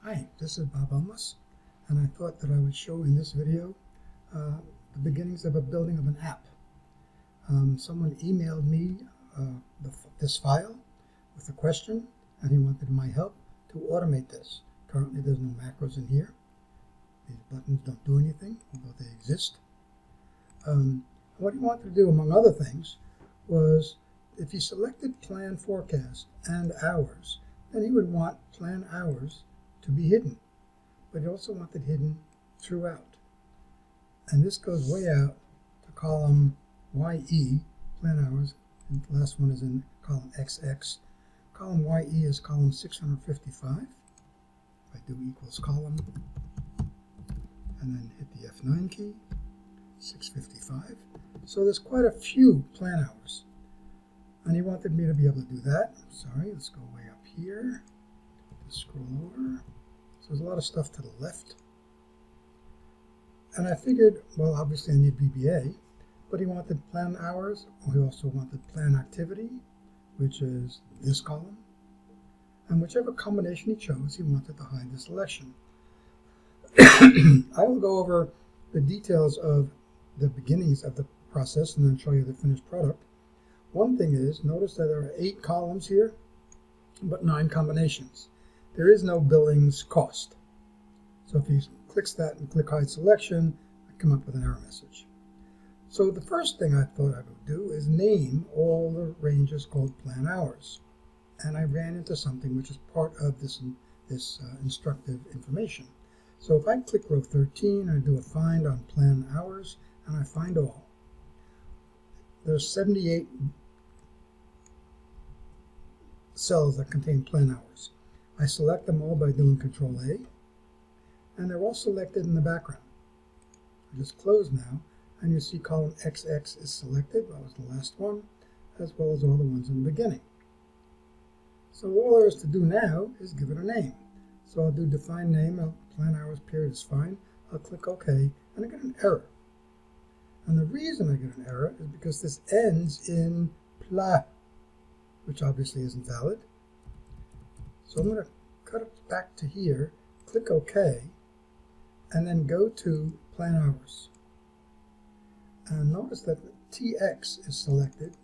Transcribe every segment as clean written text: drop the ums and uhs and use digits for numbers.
Hi, this is Bob Umlas, and I thought that I would show in this video the beginnings of a building of an app. Someone emailed me this file with a question, and he wanted my help to automate this. Currently there's no macros in here. These buttons don't do anything, although they exist. What he wanted to do, among other things, was if he selected plan forecast and hours, then he would want plan hours to be hidden, but he also wanted hidden throughout. And this goes way out to column YE, plan hours, and the last one is in column XX. Column YE is column 655. If I do equals column, and then hit the F9 key, 655. So there's quite a few plan hours. And he wanted me to be able to do that. Sorry, let's go way up here. Just scroll over. So there's a lot of stuff to the left. And I figured, well, obviously I need VBA, but he wanted plan hours, or he also wanted plan activity, which is this column. And whichever combination he chose, he wanted to hide the selection. I will go over the details of the beginnings of the process and then show you the finished product. One thing is, notice that there are 8 columns here, but 9 combinations. There is no billings cost. So if he clicks that and click hide selection, I come up with an error message. So the first thing I thought I would do is name all the ranges called plan hours. And I ran into something which is part of this instructive information. So if I click row 13, I do a find on plan hours, and I find all. There's 78 cells that contain plan hours. I select them all by doing Control A, and they're all selected in the background. I just close now, and you see column XX is selected. That was the last one, as well as all the ones in the beginning. So all there is to do now is give it a name. So I'll do define name, plan hours period is fine. I'll click OK, and I get an error. And the reason I get an error is because this ends in pla, which obviously isn't valid. So I'm going to cut it back to here, click OK, and then go to plan hours. And notice that TX is selected,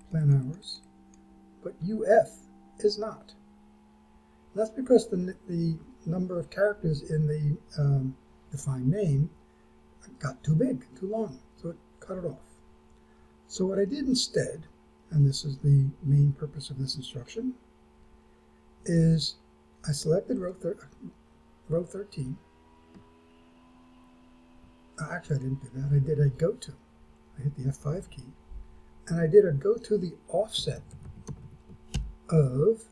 plan hours, but UF is not. That's because the number of characters in the defined name got too big, too long, so it cut it off. So what I did instead, and this is the main purpose of this instruction, is I selected row 13. Actually, I didn't do that. I did a go to. I hit the F5 key, and I did a go to the offset of,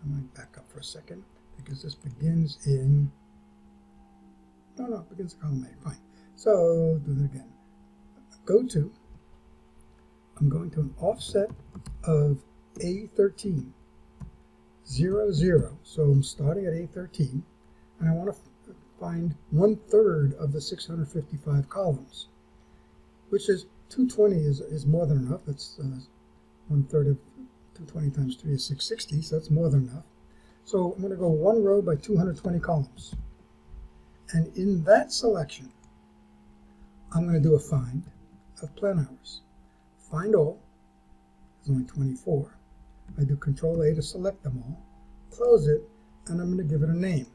I might back up for a second, because this begins in, no, it begins in column A, fine. So, do that again. Go to, I'm going to an offset of A13, 0, 0. So I'm starting at A13, and I want to find 1/3 of the 655 columns, which is 220 is more than enough. That's 1/3 of 220 times 3 is 660, so that's more than enough. So I'm going to go 1 row by 220 columns. And in that selection, I'm going to do a find of plan hours. Find all, there's only 24. I do Control A to select them all, close it, and I'm going to give it a name.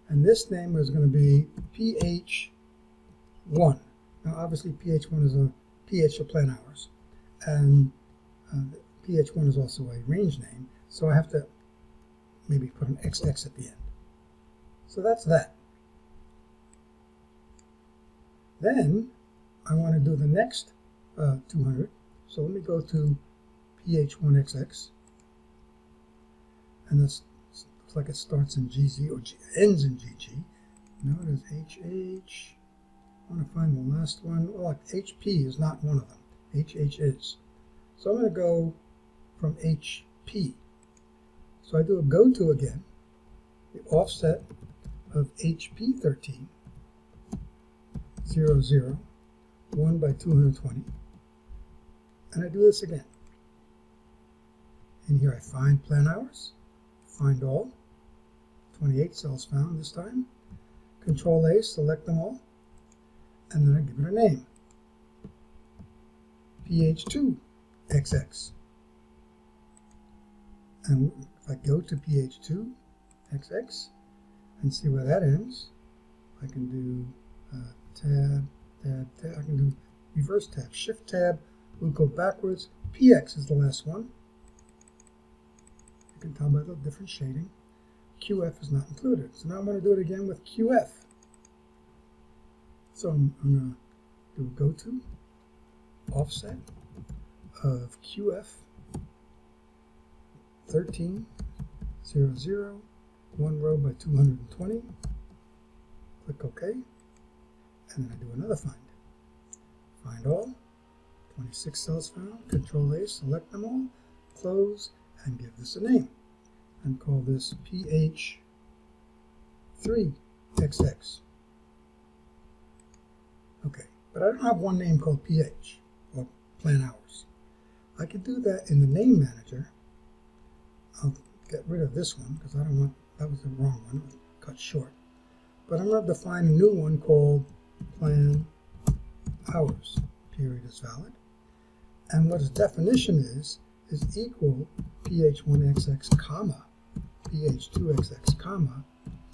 And this name is going to be PH1. Now obviously PH1 is a PH of plan hours. And PH1 is also a range name, so I have to maybe put an XX at the end. So that's that. Then I want to do the next 200. So let me go to PH1XX, and this looks like it starts in GZ or ends in GG. Now it is HH. I want to find the last one. Well, like HP is not one of them. HH is. So I'm going to go from HP. So I do a go to again, the offset of HP 13, 0, 0, 1 by 220, and I do this again. In here I find plan hours, find all, 28 cells found this time. Control A, select them all, and then I give it a name. PH2XX. And if I go to PH2XX and see where that ends, I can do tab, tab. I can do reverse tab, shift tab. We'll go backwards. PX is the last one. You can tell by the different shading. QF is not included. So now I'm going to do it again with QF. So I'm going to do go to offset of QF 1300, one row by 220. Click OK, and then I do another find. Find all, 26 cells found. Control A, select them all, close, and give this a name, and call this PH3XX. Okay, but I don't have one name called PH, or plan hours. I could do that in the name manager. I'll get rid of this one because I don't want, that was the wrong one, it was cut short. But I'm going to define a new one called plan hours. Period is valid. And what its definition is equal PH1XX, comma, PH2XX, comma,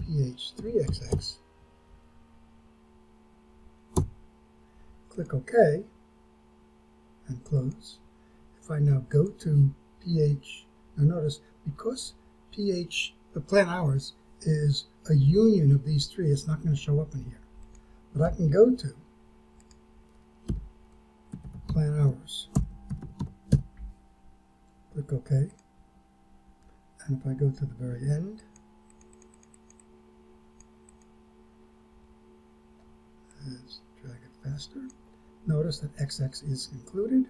PH3XX. Click OK and close. If I now go to PH, now notice, because PH, the plan hours, is a union of these three, it's not going to show up in here. But I can go to plan hours, click OK, and if I go to the very end, let's drag it faster, notice that XX is included,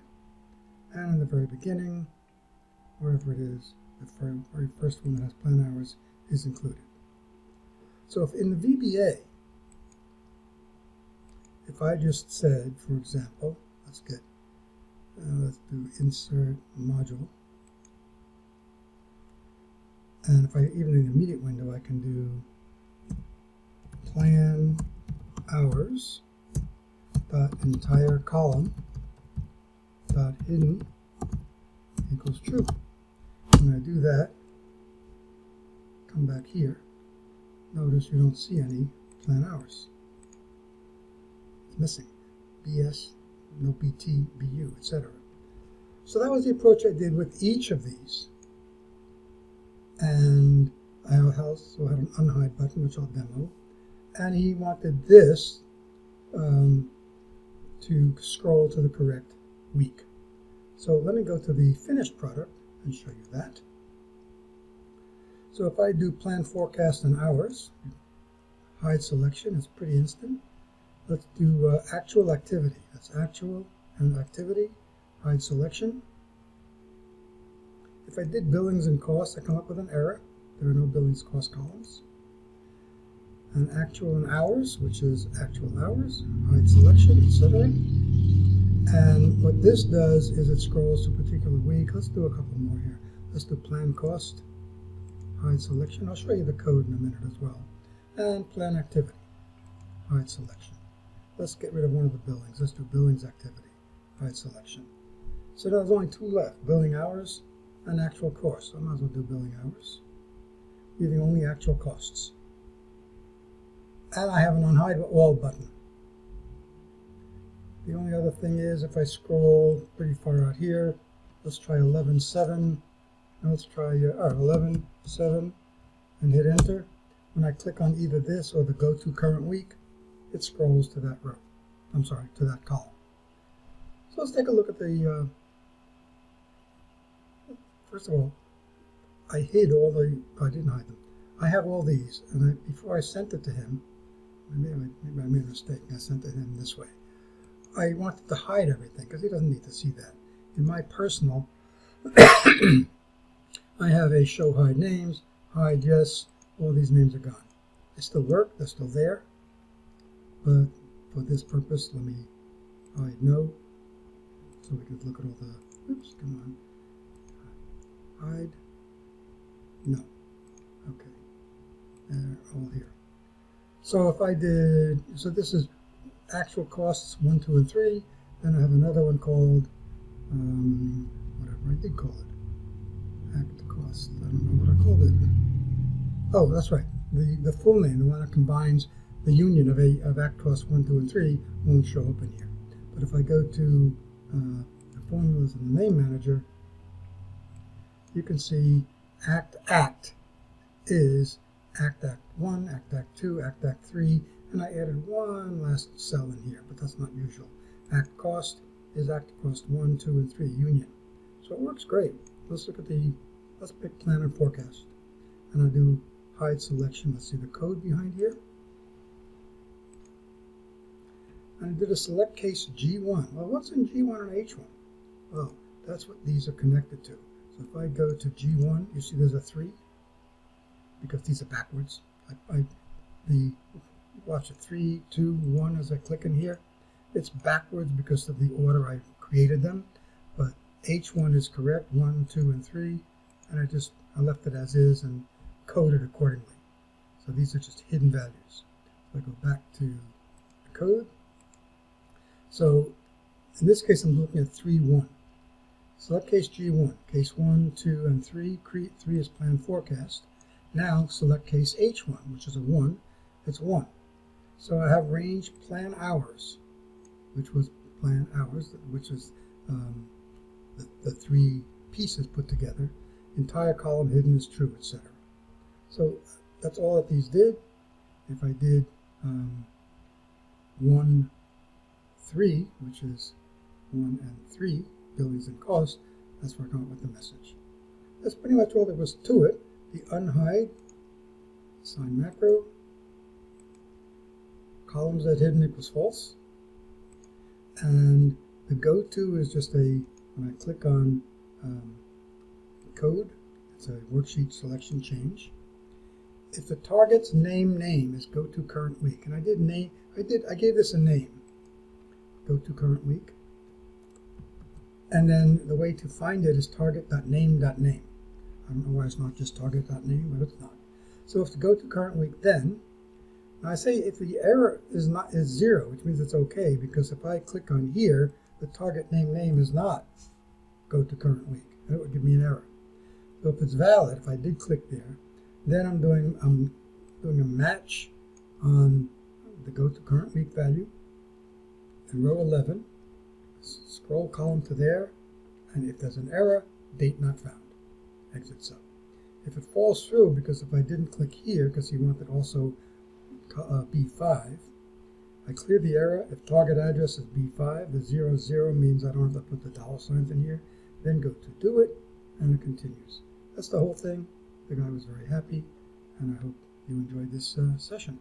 and in the very beginning, wherever it is, the very first one that has plan hours is included. So if in the VBA, if I just said, for example, let's do insert module, and if I, even in the immediate window, I can do plan hours dot entire column dot hidden equals true. When I do that, come back here, notice you don't see any plan hours. It's missing. BS, no BT, BU, etc. So that was the approach I did with each of these. And I also had an unhide button, which I'll demo. And he wanted this to scroll to the correct week. So let me go to the finished product and show you that. So if I do plan forecast and hours, hide selection is pretty instant. Let's do actual activity. That's actual and activity, hide selection. If I did billings and costs, I come up with an error. There are no billings cost columns. And actual and hours, which is actual hours, hide selection, etc. And what this does is it scrolls to a particular week. Let's do a couple more here. Let's do plan cost, hide selection. I'll show you the code in a minute as well. And plan activity, hide selection. Let's get rid of one of the billings. Let's do billings activity, hide selection. So there's only two left, billing hours and actual costs. So I might as well do billing hours, leaving only actual costs. And I have an unhide all button. The only other thing is if I scroll pretty far out here, let's try 11.7. Let's try 11.7 and hit enter. When I click on either this or the go to current week, it scrolls to that row. I'm sorry, to that column. So let's take a look at the, first of all, I hid all the, I didn't hide them. I have all these, and before I sent it to him, maybe I made a mistake, I sent it to him this way. I wanted to hide everything, because he doesn't need to see that. In my personal, I have a show hide names, hide yes, all these names are gone. They still work, they're still there, but for this purpose, let me hide no, so we can look at all the, oops, come on, hide, no, okay, all here. So if I did, so this is actual costs 1, 2, and 3. Then I have another one called, whatever I did call it, act cost. I don't know what I called it. Oh, that's right. The full name, the one that combines the union of act costs 1, 2, and 3, won't show up in here. But if I go to the formulas in the name manager, you can see act is act 1, act 2, act 3, and I added one last cell in here, but that's not usual. Act cost is act cost 1, 2, and 3 union. So it works great. Let's look at let's pick plan and forecast. And I'll do hide selection. Let's see the code behind here. And I did a select case G1. Well, what's in G1 and H1? Well, that's what these are connected to. So if I go to G1, you see there's a 3 because these are backwards. Watch it, 3, 2, 1 as I click in here. It's backwards because of the order I created them, but H1 is correct, 1, 2, and 3, and I left it as is and coded accordingly. So these are just hidden values. So I go back to the code. So in this case, I'm looking at 3, 1. Select case G1, case 1, 2, and 3. 3 is plan forecast. Now select case H1, which is a 1. It's 1. So I have range plan hours, which was plan hours, which is the 3 pieces put together. Entire column hidden is true, etc. So that's all that these did. If I did 1, 3, which is 1 and 3, billings and cost, that's where I come up with the message. That's pretty much all there was to it. The unhide, assign macro, columns that hidden equals false, and the go-to is just when I click on code, it's a worksheet selection change. If the target's name is go to current week, and I gave this a name, go to current week, and then the way to find it is target.name.name. I don't know why it's not just target.name, but it's not. So if to go to current week, then now I say if the error is 0, which means it's okay, because if I click on here, the target name is not go to current week. It would give me an error. So if it's valid, if I did click there, then I'm doing a match on the go to current week value in row 11. Scroll column to there, and if there's an error, date not found. Exit cell. If it falls through, because if I didn't click here, because he wanted also B5, I clear the error. If target address is B5, the 00 means I don't have to put the $signs in here. Then go to do it, and it continues. That's the whole thing. The guy was very happy, and I hope you enjoyed this session.